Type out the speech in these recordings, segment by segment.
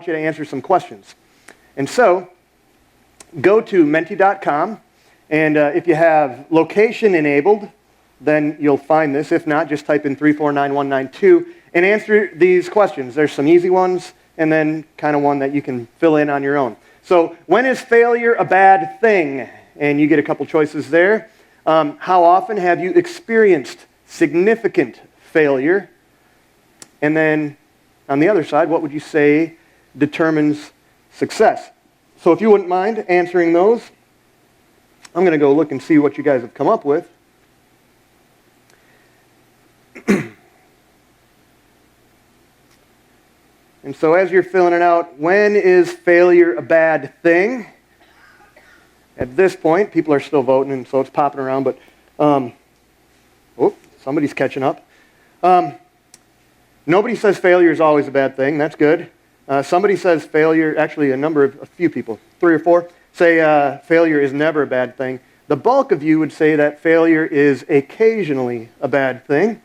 you to answer some questions. And so, go to menti.com, and if you have location enabled, then you'll find this. If not, just type in 349192 and answer these questions. There's some easy ones, and then kind of one that you can fill in on your own. So, when is failure a bad thing? And you get a couple choices there. How often have you experienced significant failure? And then, on the other side, what would you say determines success? So if you wouldn't mind answering those, I'm going to go look and see what you guys have come up with. And so as you're filling it out, when is failure a bad thing? At this point, people are still voting, and so it's popping around, but somebody's catching up. Nobody says failure is always a bad thing. That's good. Somebody says failure, actually a few people, 3 or 4, say failure is never a bad thing. The bulk of you would say that failure is occasionally a bad thing.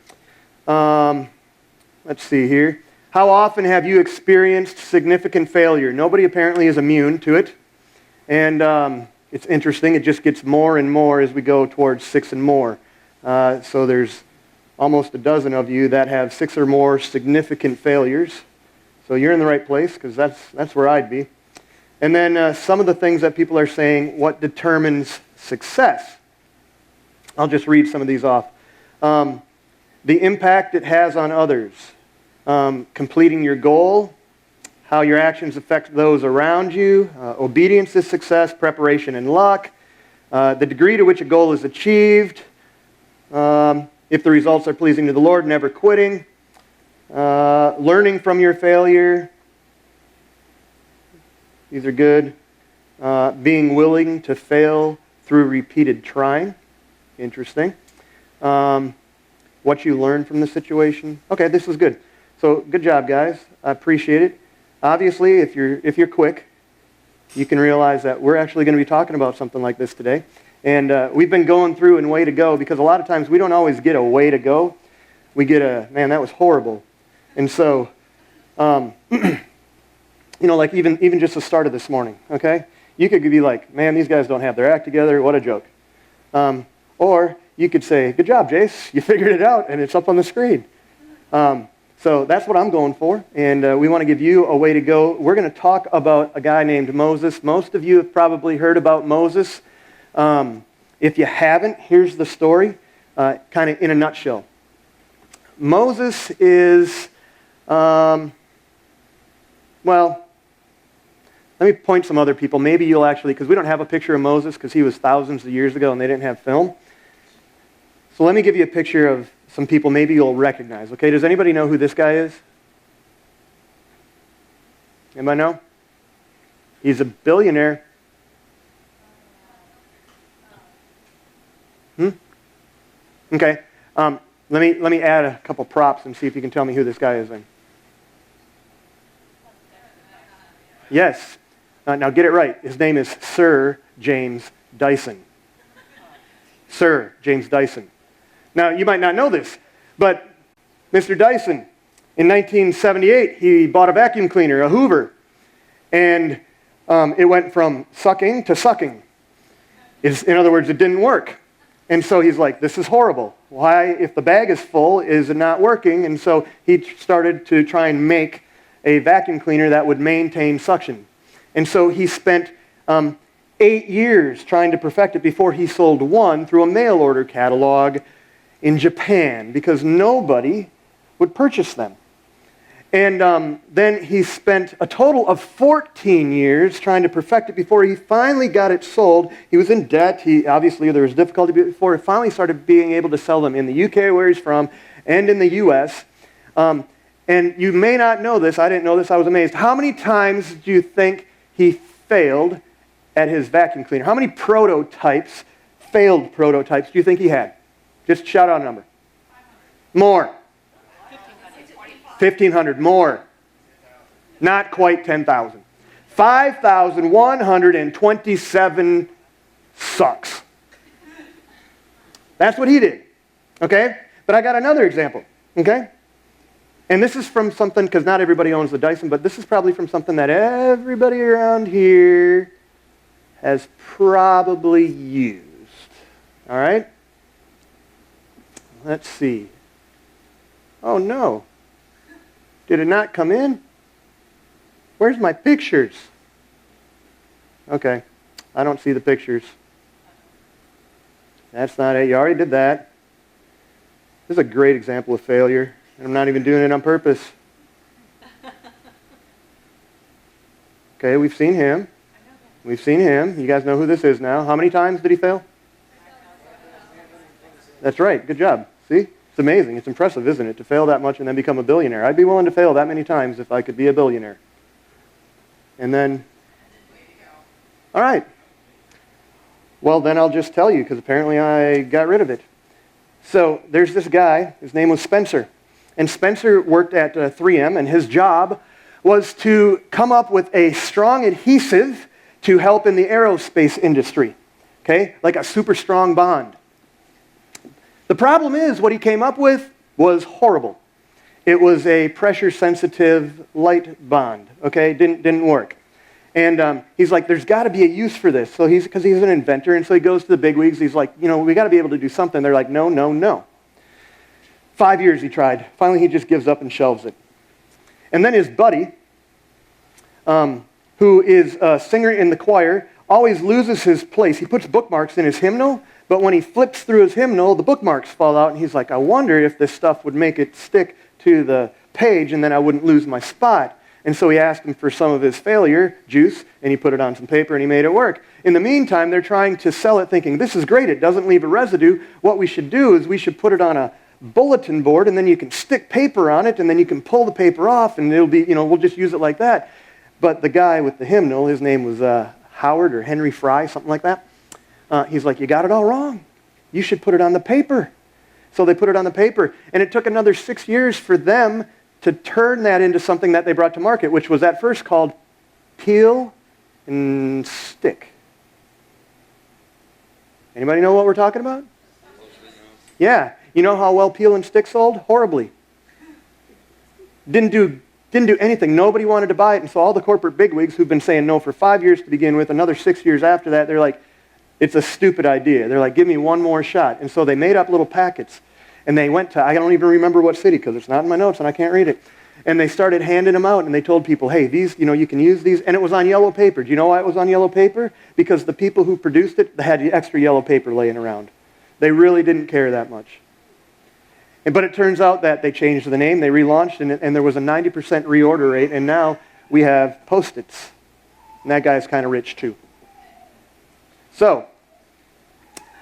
Let's see here. How often have you experienced significant failure? Nobody apparently is immune to it. And it's interesting, it just gets more and more as we go towards 6 and more. So there's almost a dozen of you that have 6 or more significant failures. So you're in the right place, because that's where I'd be. And then some of the things that people are saying, what determines success? I'll just read some of these off. The impact it has on others. Completing your goal. How your actions affect those around you. Obedience is success. Preparation and luck. The degree to which a goal is achieved. If the results are pleasing to the Lord, never quitting. Learning from your failure. These are good. Being willing to fail through repeated trying. Interesting. What you learn from the situation. Okay, this is good. So good job, guys. I appreciate it. Obviously, if you're quick, you can realize that we're actually going to be talking about something like this today. And we've been going through and way to go, because a lot of times we don't always get a way to go. We get a, man, that was horrible. And so, like even just the start of this morning, okay? You could be like, man, these guys don't have their act together. What a joke. Or you could say, good job, Jace. You figured it out, and it's up on the screen. So that's what I'm going for, and we want to give you a way to go. We're going to talk about a guy named Moses. Most of you have probably heard about Moses. If you haven't, here's the story, kind of in a nutshell. Moses is, let me point some other people. Maybe you'll actually, because we don't have a picture of Moses because he was thousands of years ago and they didn't have film. So let me give you a picture of some people maybe you'll recognize. Okay, does anybody know who this guy is? Anybody know? He's a billionaire. Okay. Let me add a couple props and see if you can tell me who this guy is then. Yes. Now get it right. His name is Sir James Dyson. Sir James Dyson. Now, you might not know this, but Mr. Dyson, in 1978, he bought a vacuum cleaner, a Hoover, and it went from sucking to sucking. In other words, it didn't work. And so he's like, this is horrible. Why, if the bag is full, is it not working? And so he started to try and make a vacuum cleaner that would maintain suction. And so he spent 8 years trying to perfect it before he sold one through a mail order catalog in Japan, because nobody would purchase them. And then he spent a total of 14 years trying to perfect it before he finally got it sold. He was in debt. Obviously, there was difficulty before he finally started being able to sell them in the UK, where he's from, and in the US. And you may not know this. I didn't know this. I was amazed. How many times do you think he failed at his vacuum cleaner? How many failed prototypes do you think he had? Just shout out a number. More. 1,500. More. Not quite 10,000. 5,127 sucks. That's what he did. Okay? But I got another example. Okay? And this is from something, because not everybody owns the Dyson, but this is probably from something that everybody around here has probably used. All right? Let's see. Oh, no. Did it not come in? Where's my pictures? Okay. I don't see the pictures. That's not it. You already did that. This is a great example of failure. And I'm not even doing it on purpose. Okay, we've seen him. We've seen him. You guys know who this is now. How many times did he fail? That's right. Good job. See? It's amazing. It's impressive, isn't it, to fail that much and then become a billionaire. I'd be willing to fail that many times if I could be a billionaire. And then, all right. Well, then I'll just tell you, because apparently I got rid of it. So there's this guy. His name was Spencer. And Spencer worked at 3M, and his job was to come up with a strong adhesive to help in the aerospace industry. Okay? Like a super strong bond. The problem is, what he came up with was horrible. It was a pressure-sensitive light bond. Okay? Didn't work. And he's like, there's got to be a use for this. So because he's an inventor, and so he goes to the bigwigs. He's like, we got to be able to do something. They're like, no, no, no. 5 years he tried. Finally, he just gives up and shelves it. And then his buddy, who is a singer in the choir, always loses his place. He puts bookmarks in his hymnal, but when he flips through his hymnal, the bookmarks fall out, and he's like, I wonder if this stuff would make it stick to the page, and then I wouldn't lose my spot. And so he asked him for some of his failure juice, and he put it on some paper, and he made it work. In the meantime, they're trying to sell it, thinking, this is great, it doesn't leave a residue. What we should do is we should put it on a bulletin board, and then you can stick paper on it, and then you can pull the paper off, and it'll be, we'll just use it like that. But the guy with the hymnal, his name was Howard or Henry Fry, something like that. He's like, you got it all wrong. You should put it on the paper. So they put it on the paper, and it took another 6 years for them to turn that into something that they brought to market, which was at first called Peel and Stick. Anybody know what we're talking about? Yeah. You know how well Peel and Stick sold? Horribly. Didn't do anything. Nobody wanted to buy it, and so all the corporate bigwigs who've been saying no for 5 years to begin with, another 6 years after that, they're like, it's a stupid idea. They're like, give me one more shot. And so they made up little packets, and they went to, I don't even remember what city because it's not in my notes and I can't read it. And they started handing them out, and they told people, hey, these, you can use these. And it was on yellow paper. Do you know why it was on yellow paper? Because the people who produced it, they had extra yellow paper laying around. They really didn't care that much. But it turns out that they changed the name, they relaunched, and there was a 90% reorder rate, and now we have Post-its. And that guy's kind of rich too. So,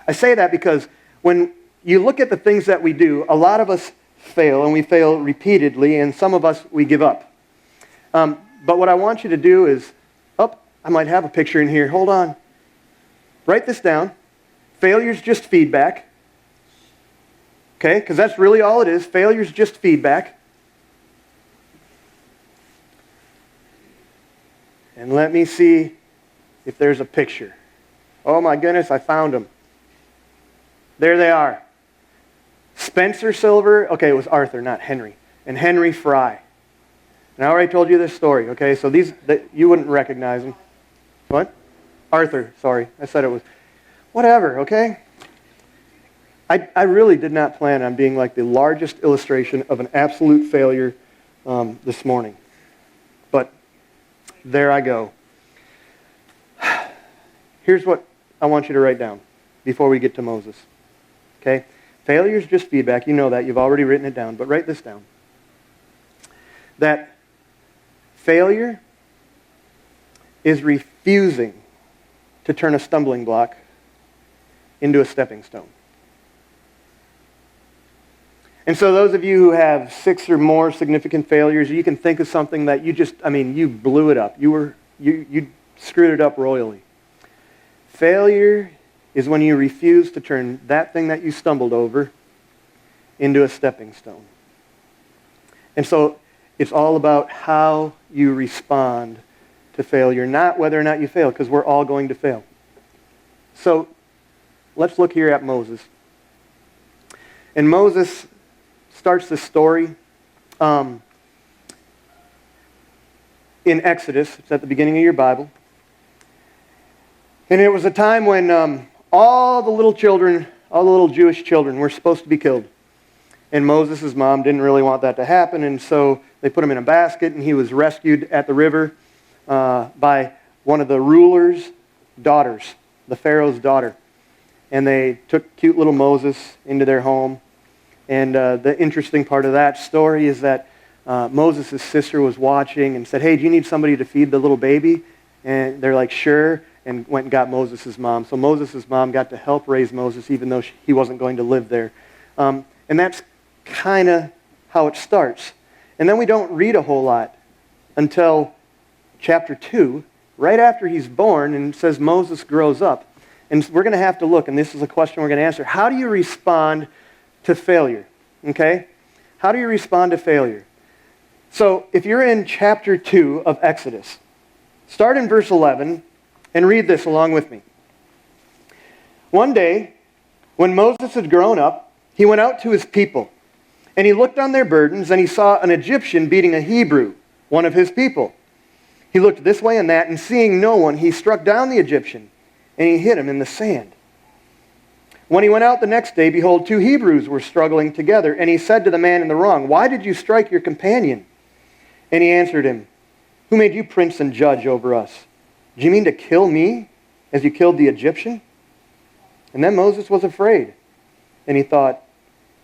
I say that because when you look at the things that we do, a lot of us fail, and we fail repeatedly, and some of us, we give up. But what I want you to do is, I might have a picture in here, hold on. Write this down. Failure's just feedback. Okay, because that's really all it is. Failure's just feedback. And let me see if there's a picture. Oh my goodness, I found them. There they are. Spencer Silver, okay, it was Arthur, not Henry, and Henry Fry. And I already told you this story, okay, so you wouldn't recognize them. What? Arthur, sorry, I said it was. Whatever, okay? I really did not plan on being like the largest illustration of an absolute failure this morning. But there I go. Here's what I want you to write down before we get to Moses. Okay? Failure is just feedback. You know that. You've already written it down. But write this down. That failure is refusing to turn a stumbling block into a stepping stone. And so those of you who have 6 or more significant failures, you can think of something that you blew it up. You screwed it up royally. Failure is when you refuse to turn that thing that you stumbled over into a stepping stone. And so it's all about how you respond to failure, not whether or not you fail, because we're all going to fail. So let's look here at Moses. And Moses starts this story in Exodus. It's at the beginning of your Bible. And it was a time when all the little children, all the little Jewish children were supposed to be killed. And Moses' mom didn't really want that to happen, and so they put him in a basket, and he was rescued at the river by one of the ruler's daughters, the Pharaoh's daughter. And they took cute little Moses into their home. And the interesting part of that story is that Moses' sister was watching and said, "Hey, do you need somebody to feed the little baby?" And they're like, "Sure," and went and got Moses' mom. So Moses' mom got to help raise Moses even though he wasn't going to live there. And that's kind of how it starts. And then we don't read a whole lot until chapter 2, right after he's born, and it says Moses grows up. And we're going to have to look, and this is a question we're going to answer. How do you respond to failure? Okay? How do you respond to failure? So if you're in chapter 2 of Exodus, start in verse 11 and read this along with me. One day, when Moses had grown up, he went out to his people, and he looked on their burdens, and he saw an Egyptian beating a Hebrew, one of his people. He looked this way and that, and seeing no one, he struck down the Egyptian, and he hit him in the sand. When he went out the next day, behold, 2 Hebrews were struggling together, and he said to the man in the wrong, "Why did you strike your companion?" And he answered him, "Who made you prince and judge over us? Do you mean to kill me as you killed the Egyptian?" And then Moses was afraid, and he thought,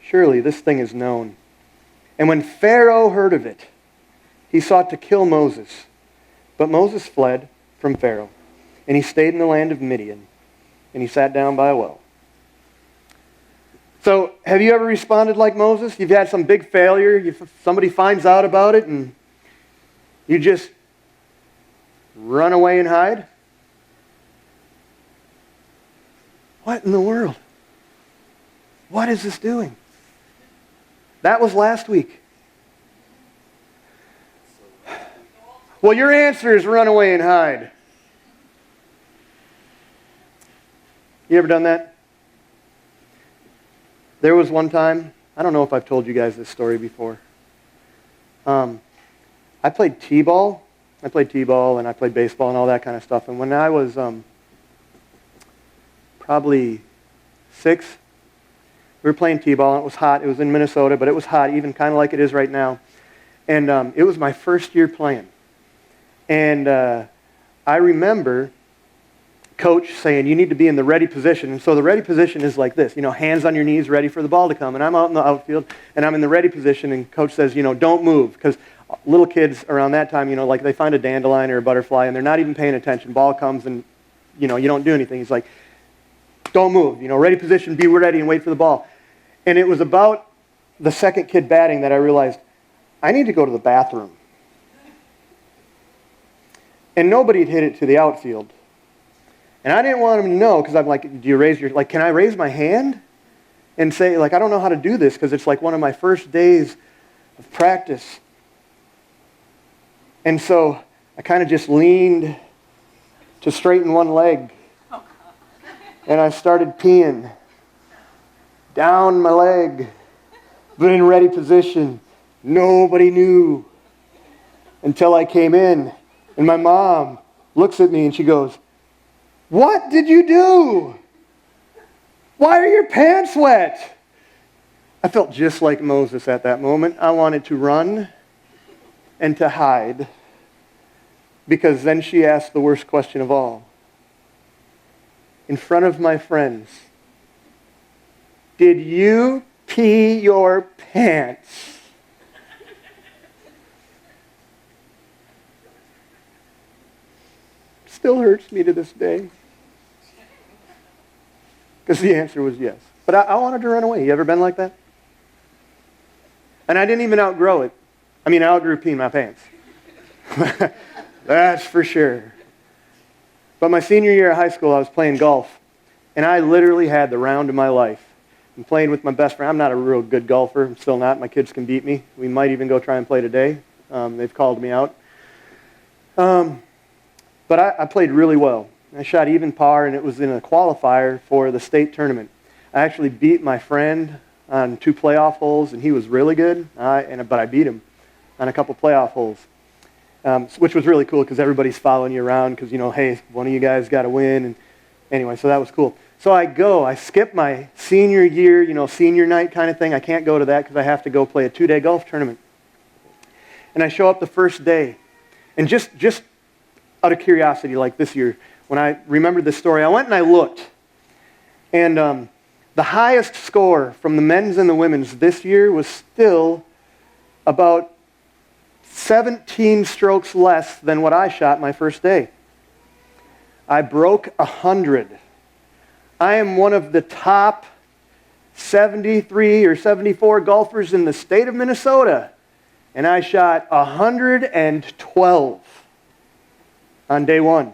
"Surely this thing is known." And when Pharaoh heard of it, he sought to kill Moses. But Moses fled from Pharaoh, and he stayed in the land of Midian, and he sat down by a well. So, have you ever responded like Moses? You've had some big failure, somebody finds out about it, and you just run away and hide? What in the world? What is this doing? That was last week. Well, your answer is run away and hide. You ever done that? There was one time, I don't know if I've told you guys this story before. I played t-ball. I played t-ball and I played baseball and all that kind of stuff. And when I was probably 6, we were playing t-ball and it was hot. It was in Minnesota, but it was hot, even kind of like it is right now. And it was my first year playing. And I remember coach saying, "You need to be in the ready position." And so the ready position is like this, hands on your knees, ready for the ball to come. And I'm out in the outfield, and I'm in the ready position, and coach says, "Don't move." Because little kids around that time, like they find a dandelion or a butterfly, and they're not even paying attention. Ball comes, and, you don't do anything. He's like, "Don't move. Ready position, be ready, and wait for the ball." And it was about the second kid batting that I realized, I need to go to the bathroom. And nobody had hit it to the outfield. And I didn't want him to know, because I'm like, can I raise my hand? And say, I don't know how to do this, because it's like one of my first days of practice. And so I kind of just leaned to straighten one leg. And I started peeing down my leg, but in ready position. Nobody knew until I came in. And my mom looks at me and she goes, "What did you do? Why are your pants wet?" I felt just like Moses at that moment. I wanted to run and to hide, because then she asked the worst question of all. In front of my friends, "Did you pee your pants?" Still hurts me to this day. Because the answer was yes. But I wanted to run away. You ever been like that? And I didn't even outgrow it. I outgrew peeing my pants. That's for sure. But my senior year of high school, I was playing golf. And I literally had the round of my life. I'm playing with my best friend. I'm not a real good golfer. I'm still not. My kids can beat me. We might even go try and play today. They've called me out. But I played really well. I shot even par, and it was in a qualifier for the state tournament. I actually beat my friend on 2 playoff holes, and he was really good, but I beat him. on a couple playoff holes, which was really cool because everybody's following you around because, hey, one of you guys got to win. And anyway, so that was cool. So I skip my senior year, senior night kind of thing. I can't go to that because I have to go play a 2-day golf tournament. And I show up the first day. And just out of curiosity, like this year, when I remembered this story, I went and I looked. And the highest score from the men's and the women's this year was still about 17 strokes less than what I shot my first day. I broke 100. I am one of the top 73 or 74 golfers in the state of Minnesota, and I shot 112 on day one.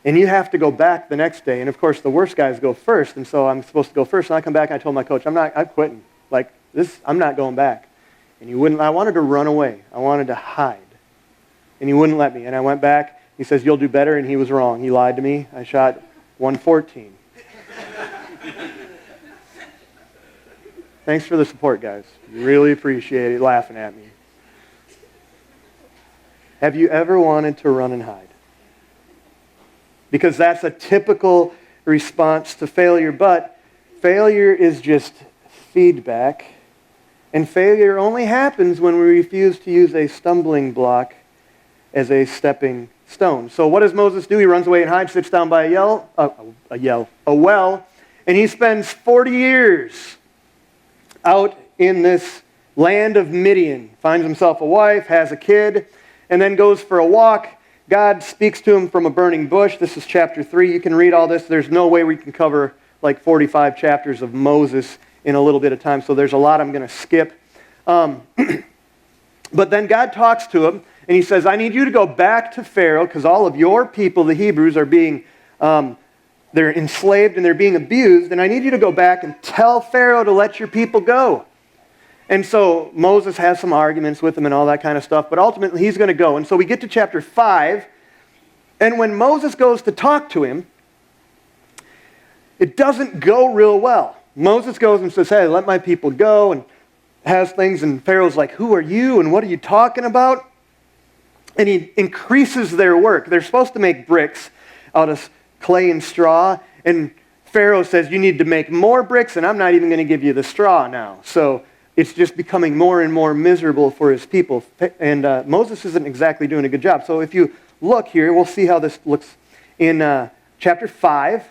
And you have to go back the next day, and of course the worst guys go first, and so I'm supposed to go first, and I come back and I told my coach, I'm quitting. I'm not going back. And he wouldn't. I wanted to run away. I wanted to hide. And he wouldn't let me. And I went back. He says, you'll do better, and he was wrong. He lied to me. I shot 114. Thanks for the support, guys. Really appreciate it, laughing at me. Have you ever wanted to run and hide? Because that's a typical response to failure, but failure is just feedback, and failure only happens when we refuse to use a stumbling block as a stepping stone. So what does Moses do? He runs away and hides, sits down by a well, and he spends 40 years out in this land of Midian, finds himself a wife, has a kid, and then goes for a walk. God speaks to him from a burning bush. This is chapter 3. You can read all this. There's no way we can cover like 45 chapters of Moses in a little bit of time, so there's a lot I'm going to skip. But then God talks to him, and he says, I need you to go back to Pharaoh because all of your people, the Hebrews, are being, they're enslaved and they're being abused, and I need you to go back and tell Pharaoh to let your people go. And so Moses has some arguments with him and all that kind of stuff, but ultimately he's going to go. And so we get to chapter 5, and when Moses goes to talk to him, it doesn't go real well. Moses goes and says, hey, let my people go, and has things, and Pharaoh's like, who are you, and what are you talking about? And he increases their work. They're supposed to make bricks out of clay and straw, and Pharaoh says, you need to make more bricks, and I'm not even going to give you the straw now. So it's just becoming more and more miserable for his people. And Moses isn't exactly doing a good job. So if you look here, we'll see how this looks in chapter 5,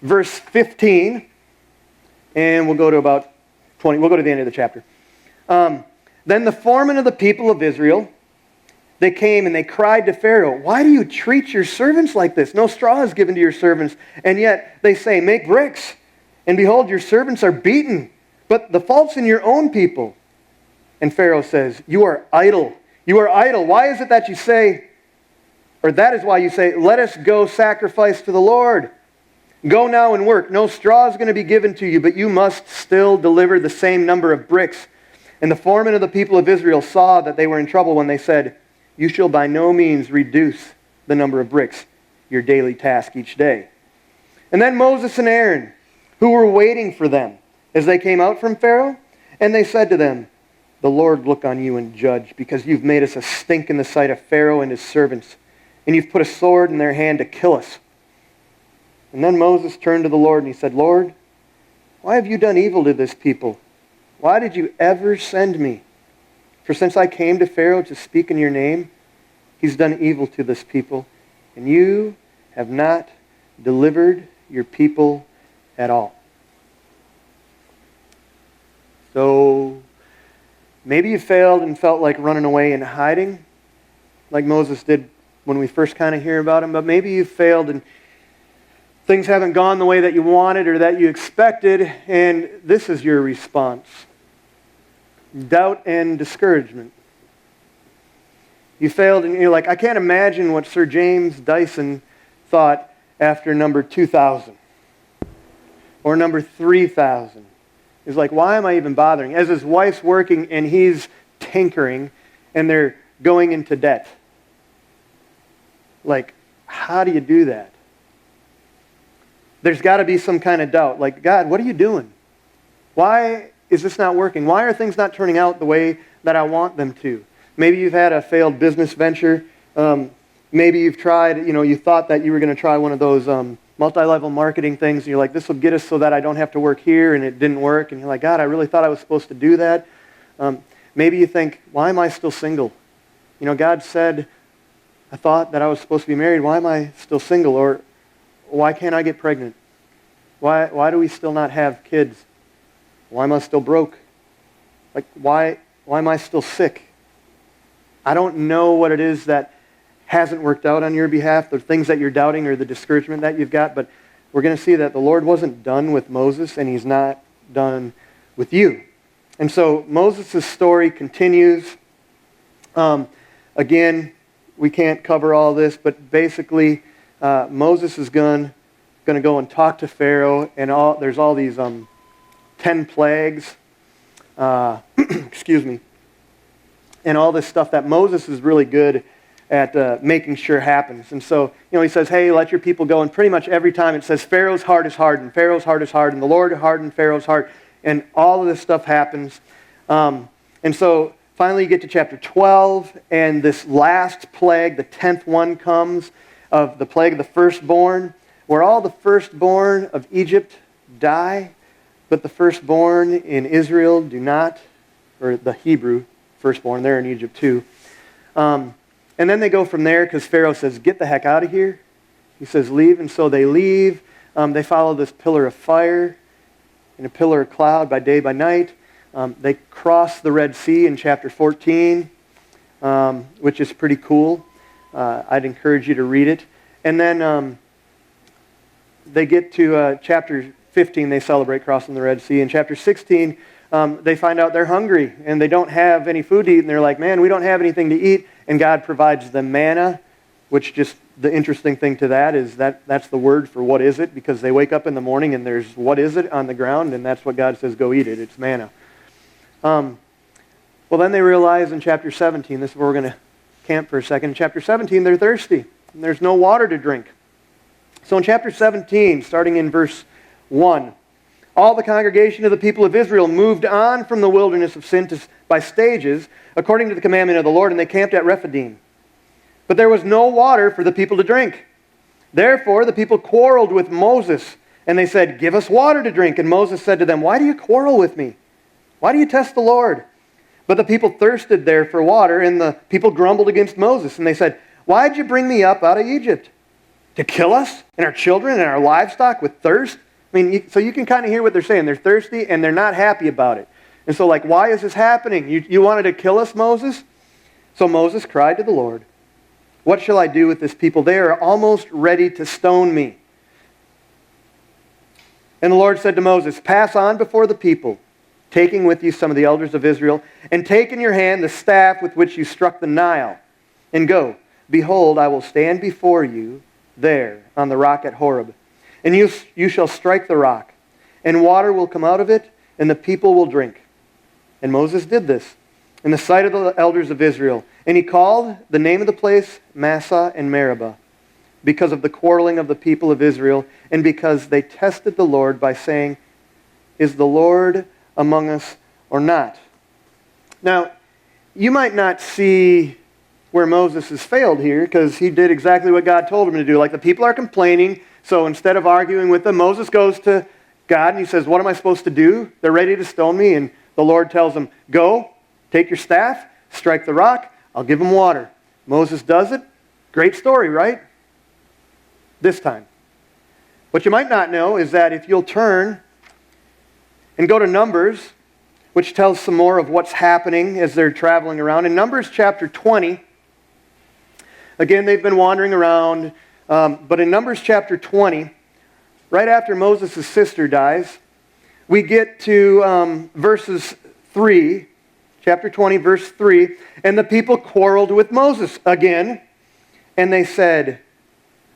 verse 15. And we'll go to about 20. We'll go to the end of the chapter. Then the foreman of the people of Israel, they came and they cried to Pharaoh, why do you treat your servants like this? No straw is given to your servants. And yet they say, make bricks. And behold, your servants are beaten. But the fault's in your own people. And Pharaoh says, you are idle. You are idle. Why is it that you say, or that is why you say, let us go sacrifice to the Lord. Go now and work. No straw is going to be given to you, but you must still deliver the same number of bricks. And the foreman of the people of Israel saw that they were in trouble when they said, you shall by no means reduce the number of bricks, your daily task each day. And then Moses and Aaron, who were waiting for them, as they came out from Pharaoh, and they said to them, the Lord look on you and judge, because you've made us a stink in the sight of Pharaoh and his servants, and you've put a sword in their hand to kill us. And then Moses turned to the Lord and he said, Lord, why have you done evil to this people? Why did you ever send me? For since I came to Pharaoh to speak in your name, he's done evil to this people, and you have not delivered your people at all. So maybe you failed and felt like running away and hiding, like Moses did when we first kind of hear about him, but maybe you failed and things haven't gone the way that you wanted or that you expected, and this is your response. Doubt and discouragement. You failed and you're like, I can't imagine what Sir James Dyson thought after number 2,000 or number 3,000. He's like, why am I even bothering? As his wife's working and he's tinkering and they're going into debt. Like, how do you do that? There's got to be some kind of doubt. Like, God, what are you doing? Why is this not working? Why are things not turning out the way that I want them to? Maybe you've had a failed business venture. Maybe you've tried, you thought that you were going to try one of those multi-level marketing things. And you're like, this will get us so that I don't have to work here, and it didn't work. And you're like, God, I really thought I was supposed to do that. Maybe you think, why am I still single? God said, I thought that I was supposed to be married. Why am I still single? Or why can't I get pregnant? Why do we still not have kids? Why am I still broke? Like, why am I still sick? I don't know what it is that hasn't worked out on your behalf, the things that you're doubting or the discouragement that you've got, but we're going to see that the Lord wasn't done with Moses, and he's not done with you. And so Moses' story continues. Again, we can't cover all this, but basically Moses is going to go and talk to Pharaoh, and there's all these 10 plagues, excuse me, and all this stuff that Moses is really good at making sure happens. And so, he says, hey, let your people go. And pretty much every time it says, Pharaoh's heart is hardened, Pharaoh's heart is hardened, the Lord hardened Pharaoh's heart. And all of this stuff happens. And so finally you get to chapter 12, and this last plague, the 10th one comes, of the plague of the firstborn, where all the firstborn of Egypt die, but the firstborn in Israel do not, or the Hebrew firstborn, they're in Egypt too. And then they go from there because Pharaoh says, get the heck out of here. He says, leave. And so they leave. They follow this pillar of fire and a pillar of cloud by day, by night. They cross the Red Sea in chapter 14, which is pretty cool. I'd encourage you to read it. And then they get to chapter 15, they celebrate crossing the Red Sea. In chapter 16, they find out they're hungry and they don't have any food to eat. And they're like, man, we don't have anything to eat. And God provides them manna, which just the interesting thing to that is that's the word for what is it, because they wake up in the morning and there's what is it on the ground, and that's what God says, go eat it. It's manna. Well, then they realize in chapter 17, this is where we're going to camp for a second. In chapter 17, they're thirsty and there's no water to drink. So in chapter 17, starting in verse 1, all the congregation of the people of Israel moved on from the wilderness of Sin by stages, according to the commandment of the Lord, and they camped at Rephidim. But there was no water for the people to drink. Therefore, the people quarreled with Moses, and they said, give us water to drink. And Moses said to them, why do you quarrel with me? Why do you test the Lord? But the people thirsted there for water, and the people grumbled against Moses, and they said, why did you bring me up out of Egypt? To kill us and our children and our livestock with thirst? So you can kind of hear what they're saying. They're thirsty and they're not happy about it. And so why is this happening? You wanted to kill us, Moses? So Moses cried to the Lord, what shall I do with this people? They are almost ready to stone me. And the Lord said to Moses, pass on before the people, taking with you some of the elders of Israel, and take in your hand the staff with which you struck the Nile, and go. Behold, I will stand before you there on the rock at Horeb. And you shall strike the rock, and water will come out of it, and the people will drink. And Moses did this in the sight of the elders of Israel. And he called the name of the place Massah and Meribah, because of the quarreling of the people of Israel, and because they tested the Lord by saying, is the Lord among us or not? Now, you might not see where Moses has failed here, because he did exactly what God told him to do. Like, the people are complaining, so instead of arguing with them, Moses goes to God and he says, what am I supposed to do? They're ready to stone me. And the Lord tells him, go, take your staff, strike the rock, I'll give them water. Moses does it. Great story, right? This time. What you might not know is that if you'll turn and go to Numbers, which tells some more of what's happening as they're traveling around. In Numbers chapter 20, again, they've been wandering around, but in Numbers chapter 20, right after Moses' sister dies, we get to verses 3, chapter 20, verse 3, and the people quarreled with Moses again, and they said,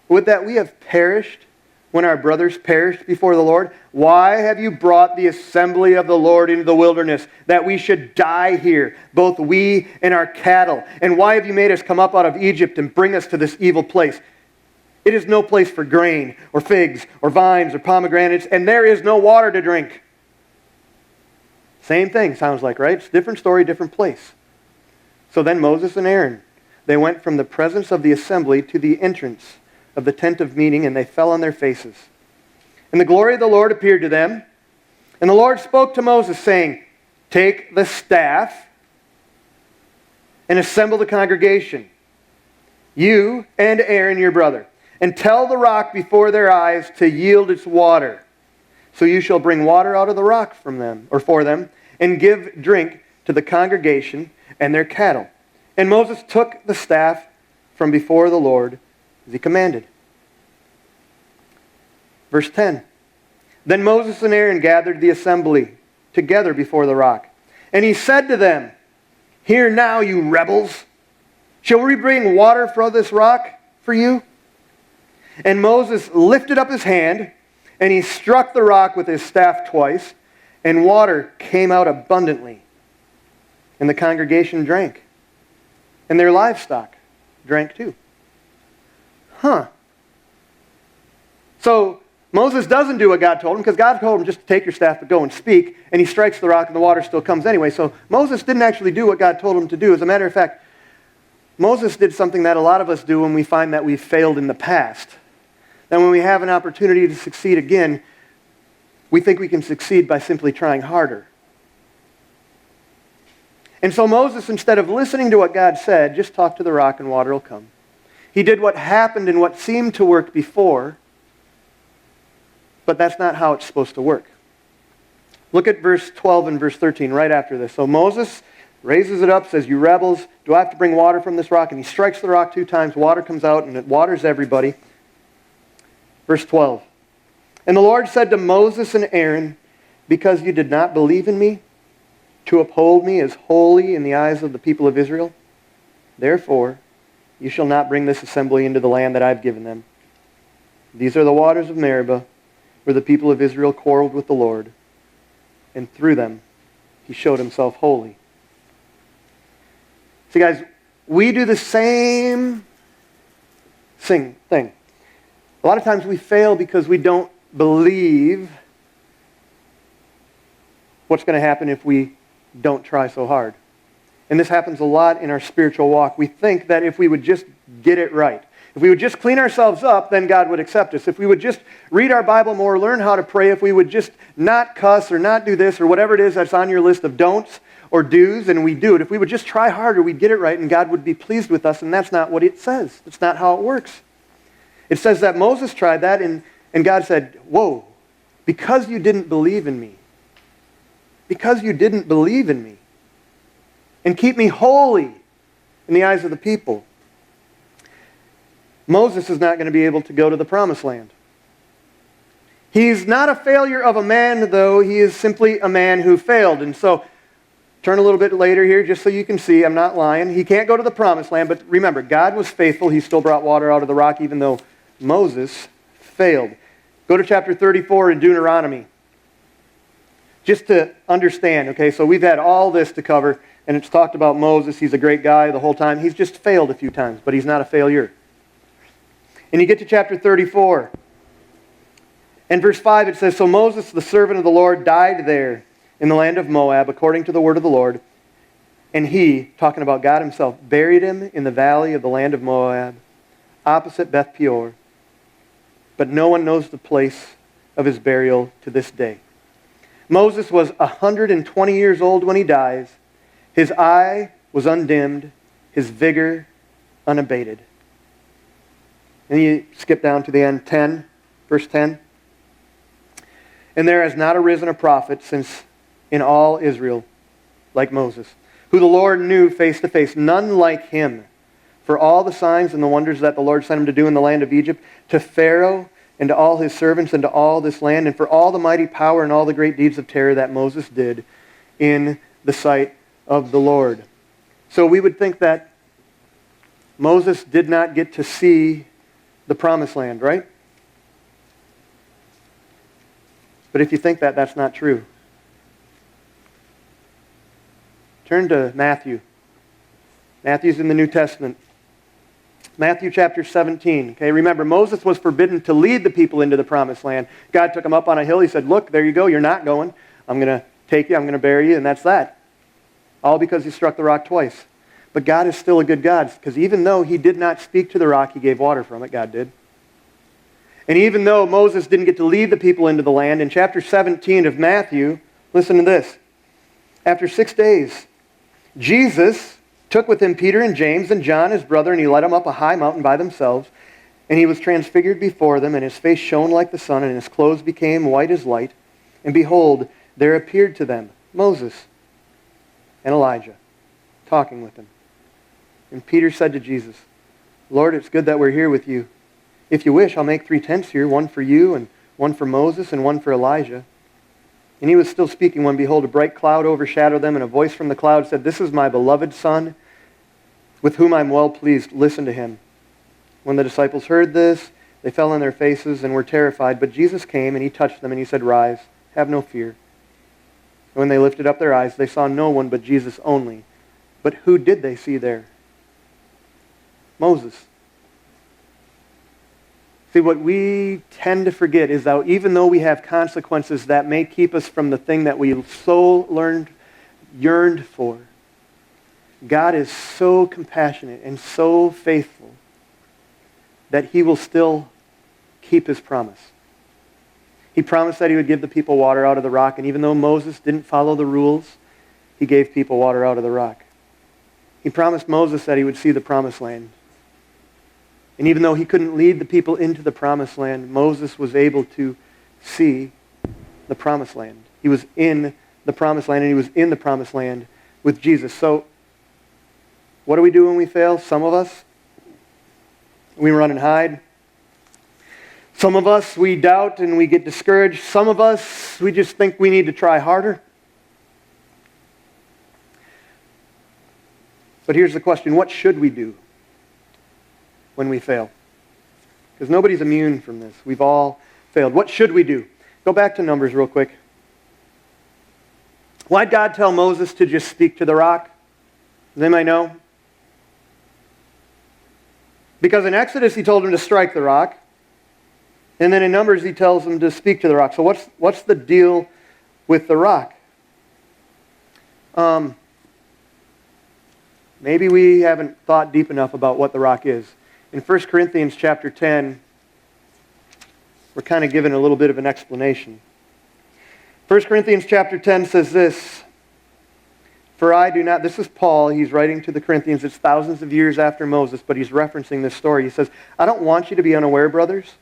would that we have perished when our brothers perished before the Lord? Why have you brought the assembly of the Lord into the wilderness, that we should die here, both we and our cattle? And why have you made us come up out of Egypt and bring us to this evil place? It is no place for grain, or figs, or vines, or pomegranates, and there is no water to drink. Same thing, sounds like, right? It's a different story, different place. So then Moses and Aaron, they went from the presence of the assembly to the entrance of the tent of meeting, and they fell on their faces. And the glory of the Lord appeared to them. And the Lord spoke to Moses, saying, take the staff and assemble the congregation, you and Aaron your brother, and tell the rock before their eyes to yield its water. So you shall bring water out of the rock from them, or for them, and give drink to the congregation and their cattle. And Moses took the staff from before the Lord as he commanded. Verse 10. Then Moses and Aaron gathered the assembly together before the rock. And he said to them, hear now, you rebels. Shall we bring water from this rock for you? And Moses lifted up his hand, and he struck the rock with his staff twice, and water came out abundantly. And the congregation drank, and their livestock drank too. So Moses doesn't do what God told him, because God told him just to take your staff but go and speak, and he strikes the rock and the water still comes anyway. So Moses didn't actually do what God told him to do. As a matter of fact, Moses did something that a lot of us do when we find that we've failed in the past. That when we have an opportunity to succeed again, we think we can succeed by simply trying harder. And so Moses, instead of listening to what God said, just talk to the rock and water will come. He did what happened and what seemed to work before, but that's not how it's supposed to work. Look at verse 12 and verse 13 right after this. So Moses raises it up, says, you rebels, do I have to bring water from this rock? And he strikes the rock 2 times, water comes out, and it waters everybody. Verse 12. And the Lord said to Moses and Aaron, because you did not believe in me, to uphold me as holy in the eyes of the people of Israel, therefore you shall not bring this assembly into the land that I have given them. These are the waters of Meribah, where the people of Israel quarreled with the Lord, and through them he showed himself holy. See, guys, we do the same thing. A lot of times we fail because we don't believe what's going to happen if we don't try so hard. And this happens a lot in our spiritual walk. We think that if we would just get it right, if we would just clean ourselves up, then God would accept us. If we would just read our Bible more, learn how to pray, if we would just not cuss or not do this or whatever it is that's on your list of don'ts or do's, and we do it, if we would just try harder, we'd get it right and God would be pleased with us, and that's not what it says. It's not how it works. It says that Moses tried that, and God said, whoa, because you didn't believe in me, and keep me holy in the eyes of the people, Moses is not going to be able to go to the promised land. He's not a failure of a man, though. He is simply a man who failed. And so, turn a little bit later here, just so you can see, I'm not lying. He can't go to the promised land, but remember, God was faithful. He still brought water out of the rock, even though Moses failed. Go to chapter 34 in Deuteronomy. Just to understand, okay, so we've had all this to cover, and it's talked about Moses. He's a great guy the whole time. He's just failed a few times, but he's not a failure. And you get to chapter 34. And verse 5, it says, so Moses, the servant of the Lord, died there in the land of Moab, according to the word of the Lord. And he, talking about God himself, buried him in the valley of the land of Moab, opposite Beth Peor. But no one knows the place of his burial to this day. Moses was 120 years old when he dies. His eye was undimmed, his vigor unabated. And you skip down to the end, 10, verse 10. And there has not arisen a prophet since in all Israel like Moses, who the Lord knew face to face, none like him. For all the signs and the wonders that the Lord sent him to do in the land of Egypt, to Pharaoh and to all his servants and to all this land, and for all the mighty power and all the great deeds of terror that Moses did in the sight of the Lord. So we would think that Moses did not get to see the promised land, right? But if you think that, that's not true. Turn to Matthew. Matthew's in the New Testament. Matthew chapter 17. Okay, remember, Moses was forbidden to lead the people into the promised land. God took him up on a hill. He said, look, there you go. You're not going. I'm going to take you, I'm going to bury you, and that's that. All because he struck the rock twice. But God is still a good God, because even though he did not speak to the rock, he gave water from it. God did. And even though Moses didn't get to lead the people into the land, in chapter 17 of Matthew, listen to this. After 6 days, Jesus took with him Peter and James and John, his brother, and he led them up a high mountain by themselves. And he was transfigured before them, and his face shone like the sun, and his clothes became white as light. And behold, there appeared to them Moses and Elijah, talking with him. And Peter said to Jesus, Lord, it's good that we're here with you. If you wish, I'll make 3 tents here, one for you, and one for Moses, and one for Elijah. And he was still speaking when, behold, a bright cloud overshadowed them, and a voice from the cloud said, This is my beloved Son, with whom I'm well pleased. Listen to him. When the disciples heard this, they fell on their faces and were terrified. But Jesus came, and he touched them, and he said, Rise, have no fear. And when they lifted up their eyes, they saw no one but Jesus only. But who did they see there? Moses. See, what we tend to forget is that even though we have consequences that may keep us from the thing that we so yearned for, God is so compassionate and so faithful that he will still keep his promise. He promised that he would give the people water out of the rock, and even though Moses didn't follow the rules, he gave people water out of the rock. He promised Moses that he would see the promised land. And even though he couldn't lead the people into the promised land, Moses was able to see the promised land. He was in the promised land, and he was in the promised land with Jesus. So, what do we do when we fail? Some of us, we run and hide. Some of us, we doubt and we get discouraged. Some of us, we just think we need to try harder. But here's the question, what should we do when we fail? Because nobody's immune from this. We've all failed. What should we do? Go back to Numbers real quick. Why'd God tell Moses to just speak to the rock? Does anybody know? Because in Exodus he told him to strike the rock. And then in Numbers he tells him to speak to the rock. So what's the deal with the rock? Maybe we haven't thought deep enough about what the rock is. In 1 Corinthians chapter 10, we're kind of given a little bit of an explanation. 1 Corinthians chapter 10 says this, For I do not, this is Paul, he's writing to the Corinthians, it's thousands of years after Moses, but he's referencing this story. He says, I don't want you to be unaware, brothers,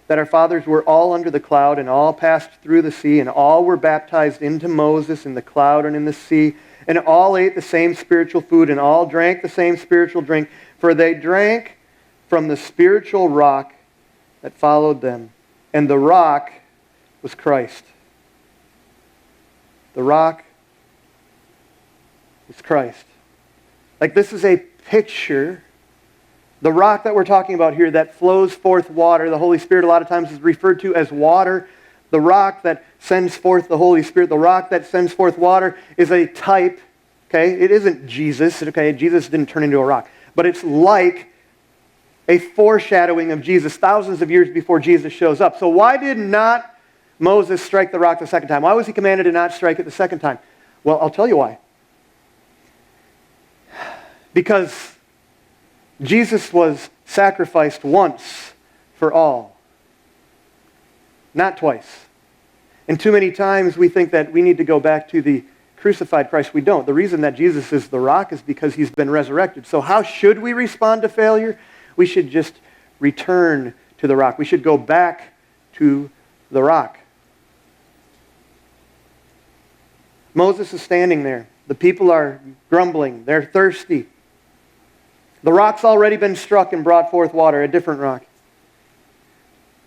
that our fathers were all under the cloud and all passed through the sea, and all were baptized into Moses in the cloud and in the sea, and all ate the same spiritual food, and all drank the same spiritual drink, for they drank from the spiritual rock that followed them. And the rock was Christ. The rock is Christ. Like, this is a picture. The rock that we're talking about here that flows forth water, the Holy Spirit a lot of times is referred to as water. The rock that sends forth the Holy Spirit, the rock that sends forth water is a type, okay? It isn't Jesus, okay? Jesus didn't turn into a rock. But it's like a foreshadowing of Jesus thousands of years before Jesus shows up. So why did not Moses strike the rock the second time? Why was he commanded to not strike it the second time? Well, I'll tell you why. Because Jesus was sacrificed once for all, not twice. And too many times we think that we need to go back to the crucified Christ. We don't. The reason that Jesus is the rock is because he's been resurrected. So how should we respond to failure? We should just return to the rock. We should go back to the rock. Moses is standing there. The people are grumbling. They're thirsty. The rock's already been struck and brought forth water, a different rock.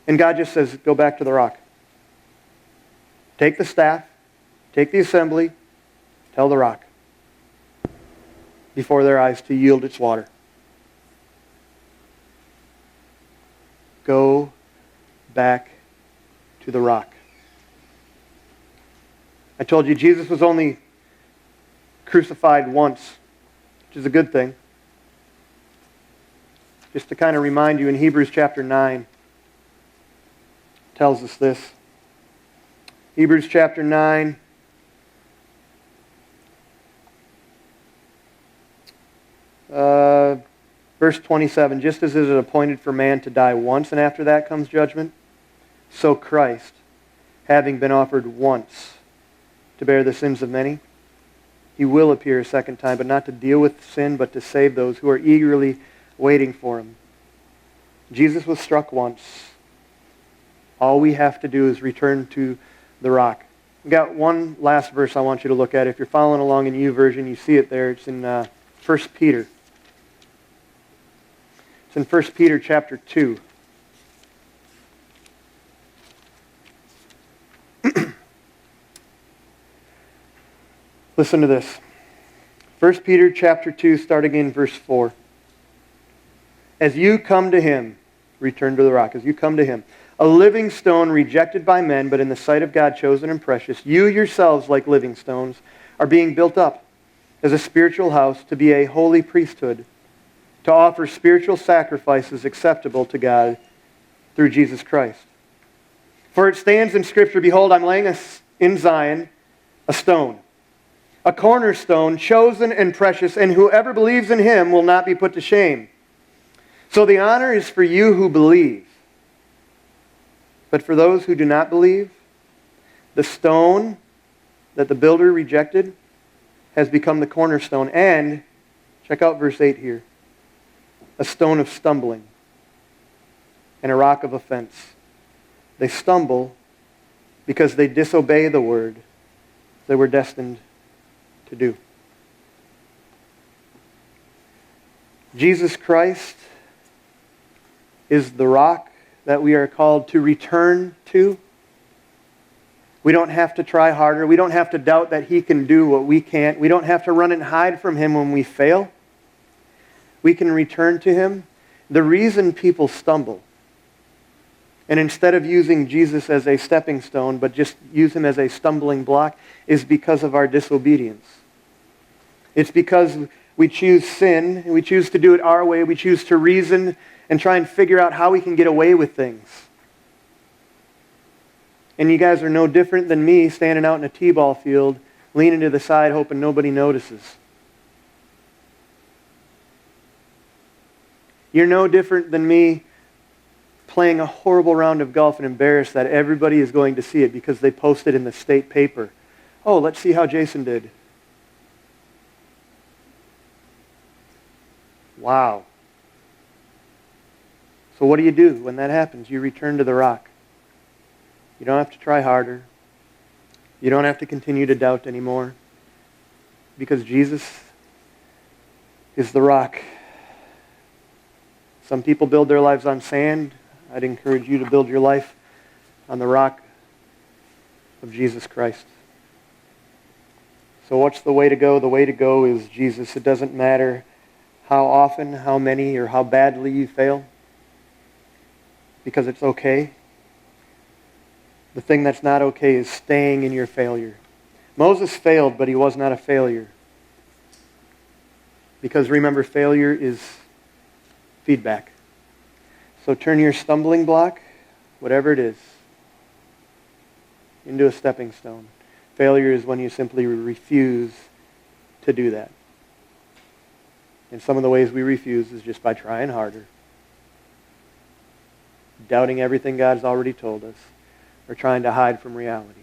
And God just says, go back to the rock. Take the staff, take the assembly, tell the rock before their eyes to yield its water. Go back to the rock. I told you Jesus was only crucified once, which is a good thing. Just to kind of remind you, in Hebrews chapter 9, tells us this. Hebrews chapter 9, Verse 27, just as it is appointed for man to die once, and after that comes judgment, so Christ, having been offered once to bear the sins of many, he will appear a second time, but not to deal with sin, but to save those who are eagerly waiting for him. Jesus was struck once. All we have to do is return to the rock. We've got one last verse I want you to look at. If you're following along in YouVersion, you see it there. It's in 1 Peter. It's in 1 Peter chapter 2. Listen to this. 1 Peter chapter 2, starting in verse 4. As you come to him, return to the rock, as you come to him, a living stone rejected by men, but in the sight of God chosen and precious, you yourselves, like living stones, are being built up as a spiritual house to be a holy priesthood, to offer spiritual sacrifices acceptable to God through Jesus Christ. For it stands in Scripture, behold, I'm laying in Zion a stone, a cornerstone, chosen and precious, and whoever believes in him will not be put to shame. So the honor is for you who believe. But for those who do not believe, the stone that the builder rejected has become the cornerstone, and, check out verse 8 here, a stone of stumbling and a rock of offense. They stumble because they disobey the word they were destined to do. Jesus Christ is the rock that we are called to return to. We don't have to try harder. We don't have to doubt that he can do what we can't. We don't have to run and hide from him when we fail. We can return to him. The reason people stumble, and instead of using Jesus as a stepping stone, but just use him as a stumbling block, is because of our disobedience. It's because we choose sin, and we choose to do it our way. We choose to reason and try and figure out how we can get away with things. And you guys are no different than me standing out in a t-ball field, leaning to the side, hoping nobody notices. You're no different than me playing a horrible round of golf and embarrassed that everybody is going to see it because they posted in the state paper. Oh, let's see how Jason did. Wow. So what do? When that happens? You return to the rock. You don't have to try harder. You don't have to continue to doubt anymore. Because Jesus is the rock. Some people build their lives on sand. I'd encourage you to build your life on the rock of Jesus Christ. So what's the way to go? The way to go is Jesus. It doesn't matter how often, how many, or how badly you fail, because it's okay. The thing that's not okay is staying in your failure. Moses failed, but he was not a failure. Because remember, failure is feedback. So turn your stumbling block, whatever it is, into a stepping stone. Failure is when you simply refuse to do that. And some of the ways we refuse is just by trying harder, doubting everything God's already told us, or trying to hide from reality.